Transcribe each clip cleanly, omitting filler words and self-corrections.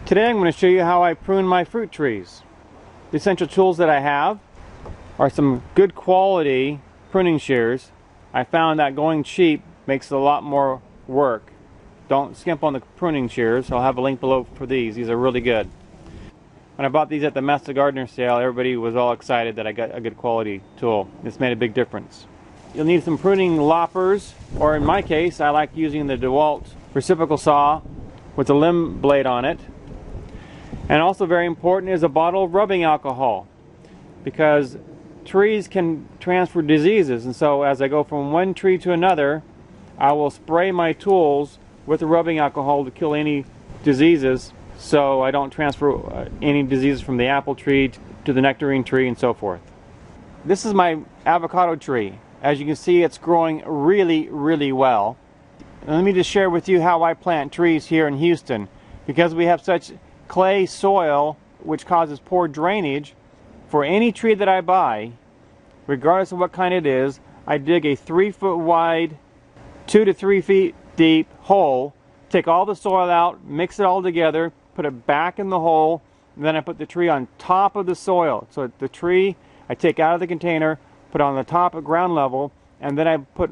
Today I'm going to show you how I prune my fruit trees. The essential tools that I have are some good quality pruning shears. I found that going cheap makes a lot more work. Don't skimp on the pruning shears. I'll have a link below for these. These are really good. When I bought these at the Master Gardener sale, everybody was all excited that I got a good quality tool. This made a big difference. You'll need some pruning loppers, or in my case, I like using the DeWalt reciprocal saw with a limb blade on it. And also very important is a bottle of rubbing alcohol, because trees can transfer diseases, and so as I go from one tree to another, I will spray my tools with the rubbing alcohol to kill any diseases, so I don't transfer any diseases from the apple tree to the nectarine tree and so forth. This is my avocado tree. As you can see, it's growing really well. And let me just share with you how I plant trees here in Houston. Because we have such clay soil which causes poor drainage, for any tree that I buy, regardless of what kind it is, I dig a 3-foot wide, 2 to 3 feet deep hole, take all the soil out, mix it all together, put it back in the hole, and then I put the tree on top of the soil. So the tree I take out of the container, put it on the top at ground level, and then I put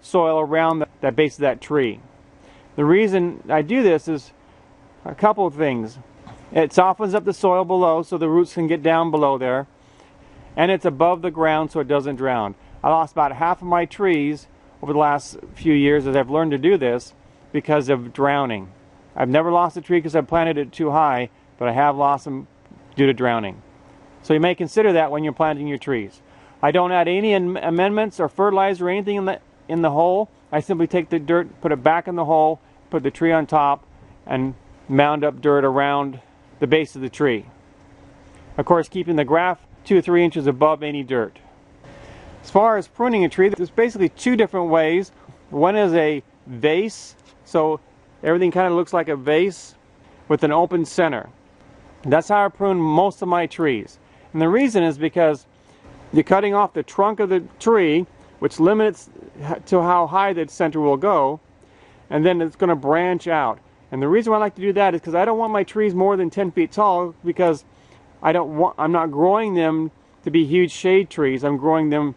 soil around that base of that tree. The reason I do this is a couple of things. It softens up the soil below so the roots can get down below there, and it's above the ground so it doesn't drown. I lost about half of my trees over the last few years as I've learned to do this because of drowning. I've never lost a tree because I planted it too high, but I have lost them due to drowning. So you may consider that when you're planting your trees. I don't add any amendments or fertilizer or anything in the hole. I simply take the dirt, put it back in the hole, put the tree on top, and mound up dirt around the base of the tree. Of course, keeping the graft 2 or 3 inches above any dirt. As far as pruning a tree, there's basically 2 different ways. One is a vase, so everything kind of looks like a vase with an open center. That's how I prune most of my trees. And the reason is because you're cutting off the trunk of the tree, which limits to how high the center will go, and then it's going to branch out. And the reason why I like to do that is because I don't want my trees more than 10 feet tall, because I'm not growing them to be huge shade trees. I'm growing them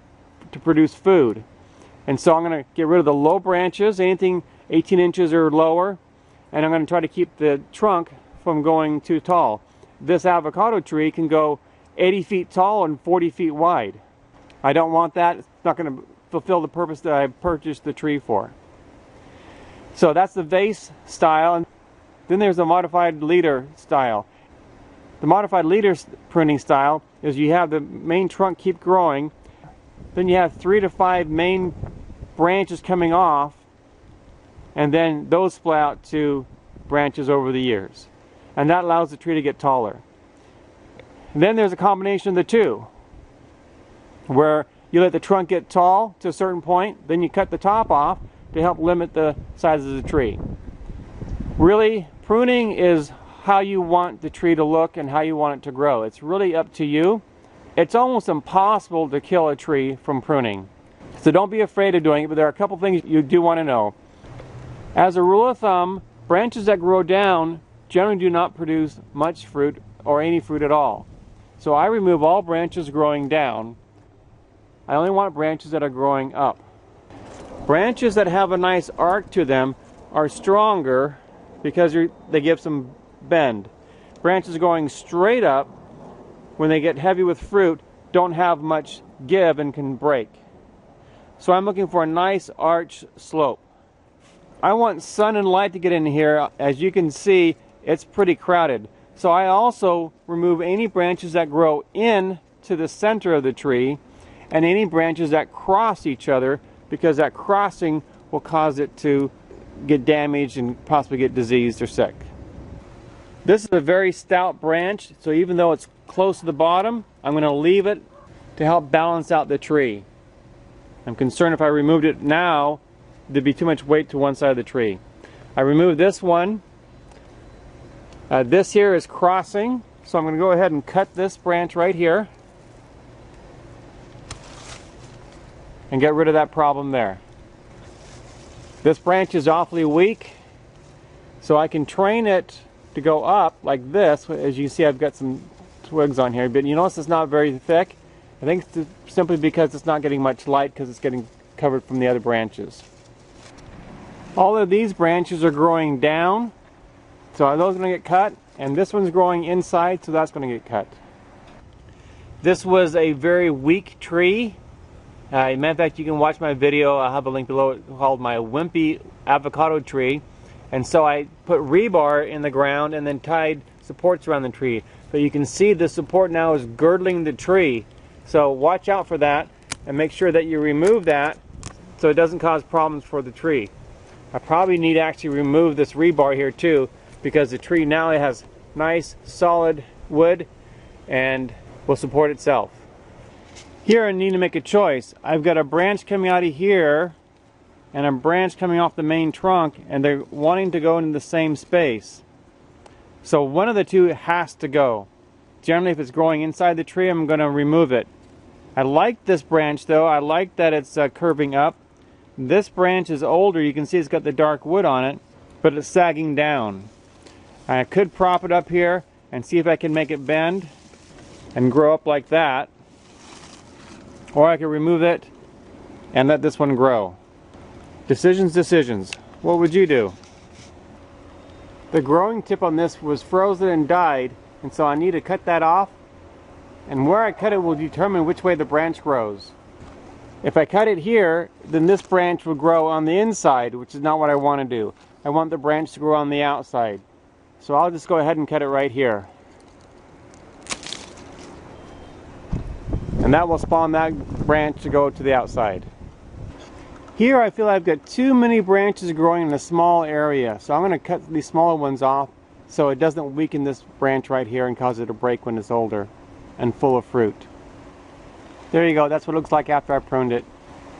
to produce food. And so I'm going to get rid of the low branches, anything 18 inches or lower, and I'm going to try to keep the trunk from going too tall. This avocado tree can go 80 feet tall and 40 feet wide. I don't want that. It's not going to fulfill the purpose that I purchased the tree for. So that's the vase style. And then there's the modified leader style. The modified leader pruning style is you have the main trunk keep growing, then you have 3 to 5 main branches coming off, and then those split out to branches over the years. And that allows the tree to get taller. And then there's a combination of the two, where you let the trunk get tall to a certain point, then you cut the top off to help limit the size of the tree. Really, pruning is how you want the tree to look and how you want it to grow. It's really up to you. It's almost impossible to kill a tree from pruning. So don't be afraid of doing it, but there are a couple things you do want to know. As a rule of thumb, branches that grow down generally do not produce much fruit or any fruit at all. So I remove all branches growing down. I only want branches that are growing up. Branches that have a nice arc to them are stronger because they give some bend. Branches going straight up, when they get heavy with fruit, don't have much give and can break. So I'm looking for a nice arch slope. I want sun and light to get in here. As you can see, it's pretty crowded. So I also remove any branches that grow in to the center of the tree and any branches that cross each other, because that crossing will cause it to get damaged and possibly get diseased or sick. This is a very stout branch, so even though it's close to the bottom, I'm going to leave it to help balance out the tree. I'm concerned if I removed it now, there'd be too much weight to one side of the tree. I removed this one. This here is crossing, so I'm going to go ahead and cut this branch right here and get rid of that problem there. This branch is awfully weak, so I can train it to go up like this. As you can see, I've got some twigs on here, but you notice it's not very thick. I think it's simply because it's not getting much light because it's getting covered from the other branches. All of these branches are growing down, so are those going to get cut? And this one's growing inside, so that's going to get cut. This was a very weak tree. Matter of fact, you can watch my video, I'll have a link below, called my wimpy avocado tree. And so I put rebar in the ground and then tied supports around the tree. But you can see the support now is girdling the tree. So watch out for that and make sure that you remove that so it doesn't cause problems for the tree. I probably need to actually remove this rebar here too, because the tree now has nice solid wood and will support itself. Here I need to make a choice. I've got a branch coming out of here and a branch coming off the main trunk, and they're wanting to go into the same space. So one of the two has to go. Generally, if it's growing inside the tree, I'm going to remove it. I like this branch though. I like that it's curving up. This branch is older. You can see it's got the dark wood on it, but it's sagging down. I could prop it up here and see if I can make it bend and grow up like that. Or I could remove it and let this one grow. Decisions, decisions. What would you do? The growing tip on this was frozen and died, and so I need to cut that off. And where I cut it will determine which way the branch grows. If I cut it here, then this branch will grow on the inside, which is not what I want to do. I want the branch to grow on the outside. So I'll just go ahead and cut it right here. And that will spawn that branch to go to the outside. Here I feel I've got too many branches growing in a small area. So I'm going to cut these smaller ones off so it doesn't weaken this branch right here and cause it to break when it's older and full of fruit. There you go, that's what it looks like after I pruned it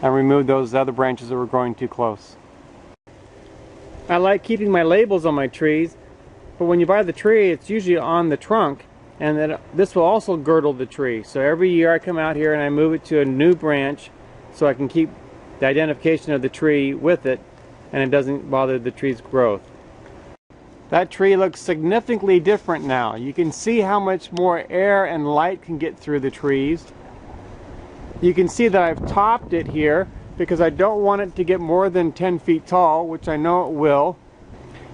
and removed those other branches that were growing too close. I like keeping my labels on my trees, but when you buy the tree, it's usually on the trunk, and then this will also girdle the tree. So every year I come out here and I move it to a new branch so I can keep the identification of the tree with it, and it doesn't bother the tree's growth. That tree looks significantly different now. You can see how much more air and light can get through the trees. You can see that I've topped it here because I don't want it to get more than 10 feet tall, which I know it will.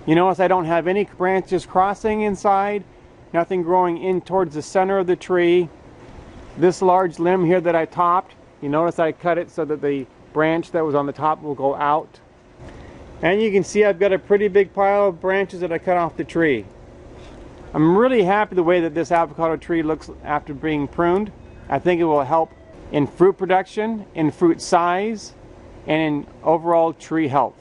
You notice I don't have any branches crossing inside, nothing growing in towards the center of the tree. This large limb here that I topped, you notice I cut it so that the branch that was on the top will go out. And you can see I've got a pretty big pile of branches that I cut off the tree. I'm really happy the way that this avocado tree looks after being pruned. I think it will help in fruit production, in fruit size, and in overall tree health.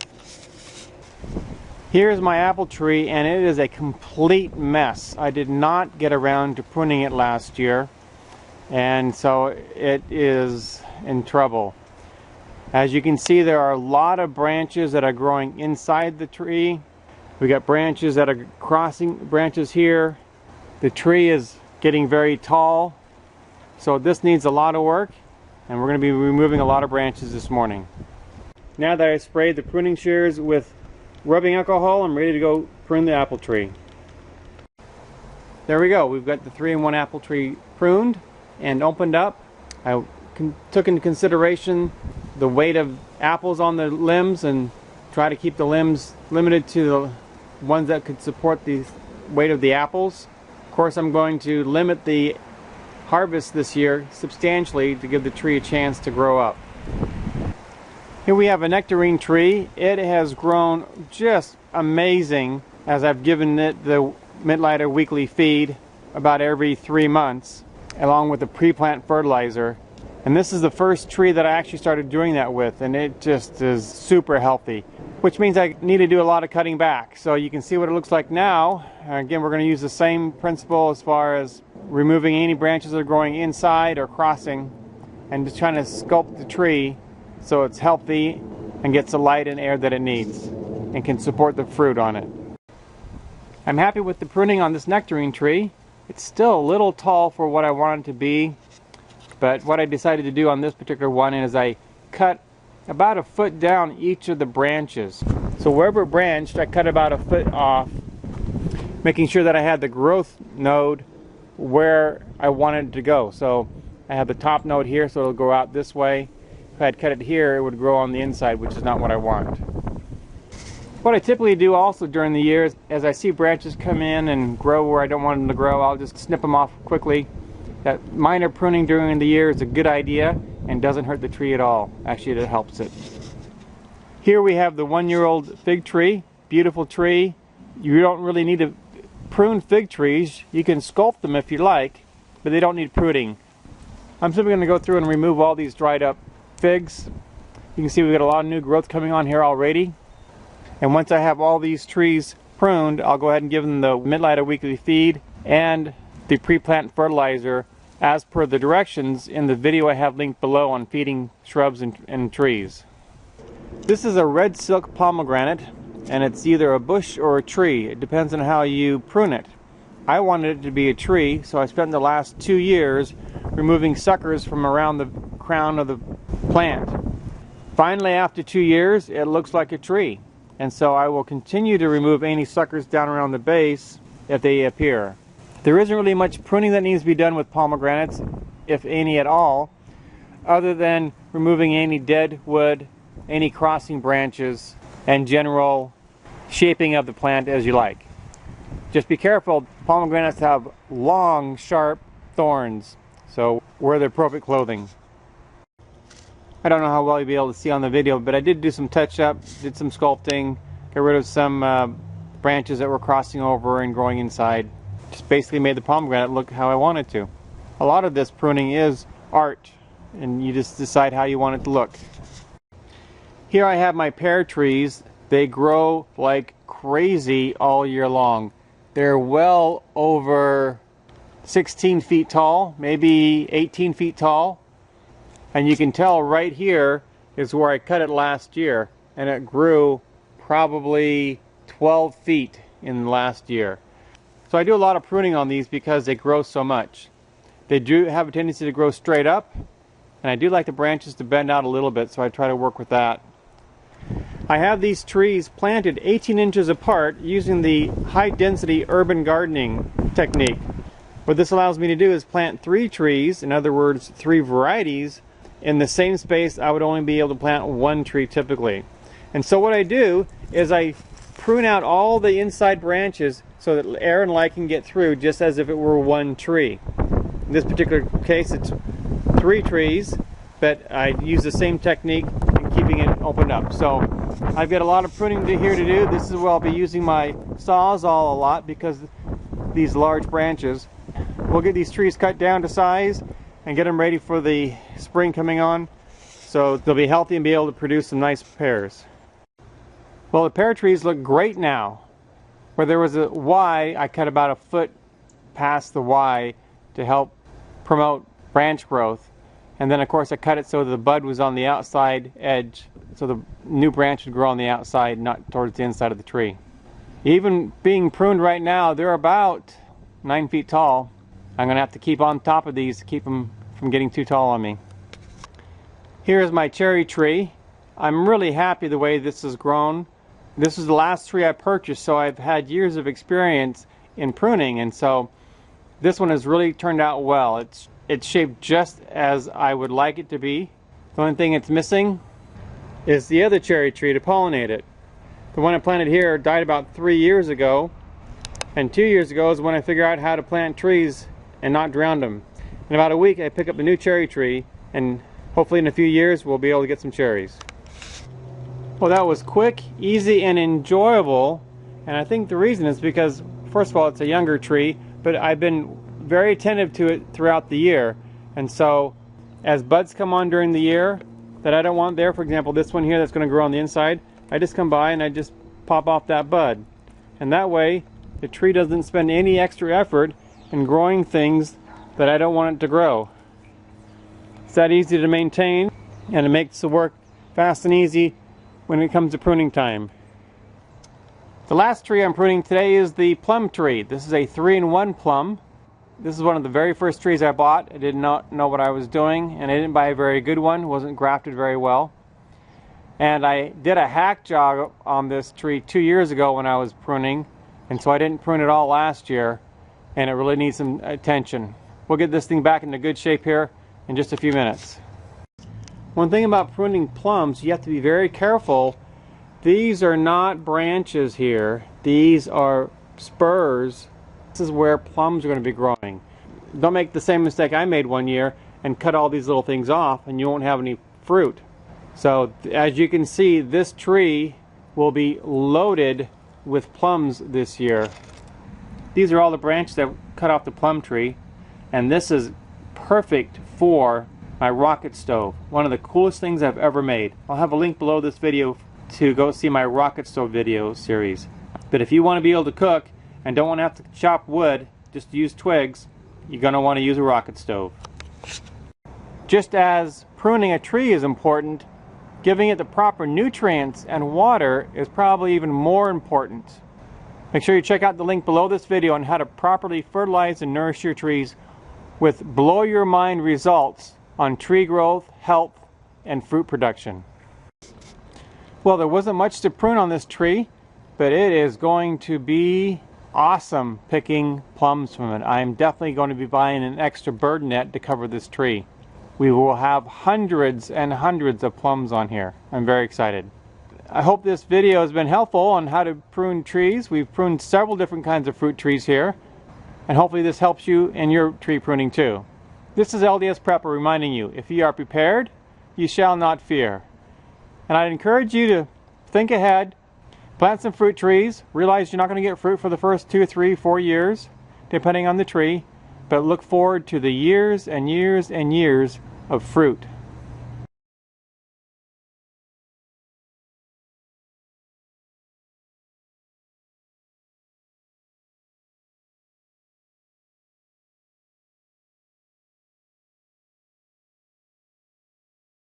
Here's my apple tree, and it is a complete mess. I did not get around to pruning it last year, and so it is in trouble. As you can see, there are a lot of branches that are growing inside the tree. We got branches that are crossing branches here. The tree is getting very tall, so this needs a lot of work, and we're going to be removing a lot of branches this morning. Now that I sprayed the pruning shears with rubbing alcohol, I'm ready to go prune the apple tree. There we go. We've got the 3-in-1 apple tree pruned and opened up. I took into consideration the weight of apples on the limbs and try to keep the limbs limited to the ones that could support the weight of the apples. Of course, I'm going to limit the harvest this year substantially to give the tree a chance to grow up. Here we have a nectarine tree. It has grown just amazing as I've given it the Midlighter weekly feed about every 3 months, along with the pre-plant fertilizer. And this is the first tree that I actually started doing that with, and it just is super healthy, which means I need to do a lot of cutting back. So you can see what it looks like now. Again, we're going to use the same principle as far as removing any branches that are growing inside or crossing, and just trying to sculpt the tree so it's healthy and gets the light and air that it needs and can support the fruit on it. I'm happy with the pruning on this nectarine tree. It's still a little tall for what I want it to be, but what I decided to do on this particular one is I cut about 1 foot down each of the branches. So wherever it branched, I cut about 1 foot off. making sure that I had the growth node where I wanted it to go. So I have the top node here, so it'll go out this way. If I had cut it here, it would grow on the inside, which is not what I want. What I typically do also during the year is, as I see branches come in and grow where I don't want them to grow, I'll just snip them off quickly. That minor pruning during the year is a good idea and doesn't hurt the tree at all. Actually, it helps it. Here we have the 1-year-old fig tree. Beautiful tree. You don't really need to prune fig trees. You can sculpt them if you like, but they don't need pruning. I'm simply going to go through and remove all these dried up figs. You can see we've got a lot of new growth coming on here already. And once I have all these trees pruned, I'll go ahead and give them the Midlighter weekly feed and the pre-plant fertilizer as per the directions in the video I have linked below on feeding shrubs and trees. This is a red silk pomegranate, and it's either a bush or a tree. It depends on how you prune it. I wanted it to be a tree, so I spent the last 2 years removing suckers from around the crown of the plant. Finally, after 2 years, it looks like a tree. And so I will continue to remove any suckers down around the base if they appear. There isn't really much pruning that needs to be done with pomegranates, if any at all, other than removing any dead wood, any crossing branches, and general shaping of the plant as you like. Just be careful, pomegranates have long, sharp thorns, so wear the appropriate clothing. I don't know how well you'll be able to see on the video, but I did do some touch-up, did some sculpting, got rid of some branches that were crossing over and growing inside. Just basically made the pomegranate look how I wanted to. A lot of this pruning is art, and you just decide how you want it to look. Here I have my pear trees. They grow like crazy all year long. They're well over 16 feet tall, maybe 18 feet tall. And you can tell right here is where I cut it last year, and it grew probably 12 feet in the last year. So I do a lot of pruning on these because they grow so much. They do have a tendency to grow straight up, and I do like the branches to bend out a little bit, so I try to work with that. I have these trees planted 18 inches apart using the high density urban gardening technique. What this allows me to do is plant 3 trees, in other words 3 varieties, in the same space I would only be able to plant 1 tree typically. And so what I do is I prune out all the inside branches so that air and light can get through, just as if it were 1 tree. In this particular case it's 3 trees, but I use the same technique in keeping it opened up. So I've got a lot of pruning here to do. This is where I'll be using my Sawzall a lot because these large branches. We'll get these trees cut down to size and get them ready for the spring coming on, so they'll be healthy and be able to produce some nice pears. Well, the pear trees look great now. Where there was a Y, I cut about a foot past the Y to help promote branch growth. And then of course I cut it so the bud was on the outside edge, so the new branch would grow on the outside, not towards the inside of the tree. Even being pruned right now, they're about 9 feet tall. I'm going to have to keep on top of these to keep them from getting too tall on me. Here's my cherry tree. I'm really happy the way this has grown. This is the last tree I purchased, so I've had years of experience in pruning, and so this one has really turned out well. It's shaped just as I would like it to be. The only thing it's missing is the other cherry tree to pollinate it. The one I planted here died about 3 years ago, and 2 years ago is when I figured out how to plant trees and not drown them. In about a week I pick up a new cherry tree, and hopefully in a few years we'll be able to get some cherries. Well, that was quick, easy, and enjoyable, and I think the reason is because, first of all, it's a younger tree, but I've been very attentive to it throughout the year, and so as buds come on during the year that I don't want there, for example this one here that's going to grow on the inside, I just come by and I just pop off that bud, and that way the tree doesn't spend any extra effort in growing things that I don't want it to grow. It's that easy to maintain, and it makes the work fast and easy when it comes to pruning time. The last tree I'm pruning today is the plum tree. This is a 3-in-1 plum. This is one of the very first trees I bought. I did not know what I was doing, and I didn't buy a very good one. It wasn't grafted very well. And I did a hack job on this tree 2 years ago when I was pruning. and so I didn't prune it all last year, and it really needs some attention. We'll get this thing back into good shape here in just a few minutes. One thing about pruning plums, you have to be very careful. These are not branches here. These are spurs. This is where plums are going to be growing. Don't make the same mistake I made one year and cut all these little things off and you won't have any fruit. So as you can see, this tree will be loaded with plums this year. These are all the branches that cut off the plum tree, and this is perfect for my rocket stove. One of the coolest things I've ever made. I'll have a link below this video to go see my rocket stove video series. But if you want to be able to cook and don't want to have to chop wood, just use twigs, you're going to want to use a rocket stove. Just as pruning a tree is important, giving it the proper nutrients and water is probably even more important. Make sure you check out the link below this video on how to properly fertilize and nourish your trees with blow-your-mind results on tree growth, health, and fruit production. Well, there wasn't much to prune on this tree, but it is going to be awesome picking plums from it. I'm definitely going to be buying an extra bird net to cover this tree. We will have hundreds and hundreds of plums on here. I'm very excited. I hope this video has been helpful on how to prune trees. We've pruned several different kinds of fruit trees here, and hopefully this helps you in your tree pruning too. This is LDS Prepper reminding you, if ye are prepared, ye shall not fear. And I'd encourage you to think ahead, plant some fruit trees, realize you're not going to get fruit for the first 2, 3, 4 years, depending on the tree, but look forward to the years and years and years of fruit.